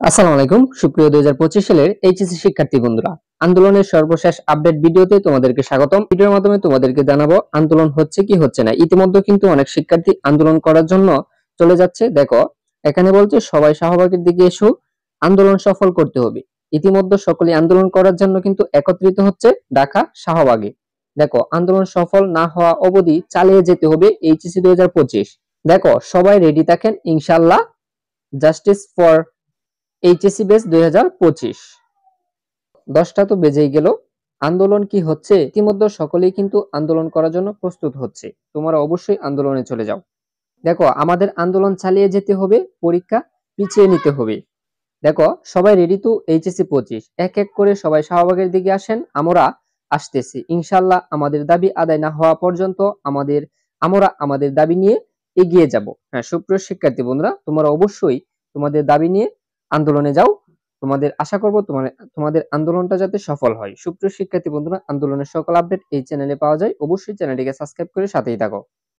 আসসালামু আলাইকুম সুপ্রিয় 2025 সালের এইচএসসি শিক্ষার্থী বন্ধুরা, আন্দোলনের সর্বশেষ আপডেট ভিডিওতে তোমাদেরকে স্বাগতম। ভিডিওর মাধ্যমে তোমাদেরকে জানাবো আন্দোলন হচ্ছে কি হচ্ছে না। ইতিমধ্যে কিন্তু অনেক শিক্ষার্থী আন্দোলন করার জন্য চলে যাচ্ছে। দেখো এখানে বলছে সবাই শাহবাগের দিকে এসো, আন্দোলন সফল করতে হবে। ইতিমধ্যে সকলে আন্দোলন করার জন্য কিন্তু একত্রিত হচ্ছে ঢাকা শাহবাগে। দেখো আন্দোলন সফল না হওয়া অবধি চালিয়ে যেতে হবে এইচএসসি 2025। দেখো সবাই রেডি থাকেন ইনশাআল্লাহ। Justice for HSC base 2025। 10টা তো বেজেই গেল। আন্দোলন কি হচ্ছে? ইতিমধ্যে সকলেই কিন্তু আন্দোলন করার জন্য প্রস্তুত হচ্ছে। তোমরা অবশ্যই আন্দোলনে চলে যাও। দেখো আমাদের আন্দোলন চালিয়ে যেতে হবে, পরীক্ষা পিছিয়ে নিতে হবে। দেখো সবাই রেডি টু এইচএসসি 25। এক এক করে সবাই শাহবাগের দিকে আসেন, আমরা আসতেছি ইনশাআল্লাহ। আমাদের দাবি আদায় না হওয়া পর্যন্ত আমরা আমাদের দাবি নিয়ে এগিয়ে যাব। হ্যাঁ সুপ্রিয় শিক্ষার্থী বন্ধুরা, তোমরা অবশ্যই তোমাদের দাবি নিয়ে আন্দোলনে যাও। আশা করব তোমাদের আন্দোলনটা যাতে সফল হয়। সুপ্রিয় শিক্ষার্থী বন্ধুরা, আন্দোলনের সকল আপডেট এই চ্যানেলে পাওয়া যায়। অবশ্যই চ্যানেলটিকে সাবস্ক্রাইব করে সাথেই থাকো।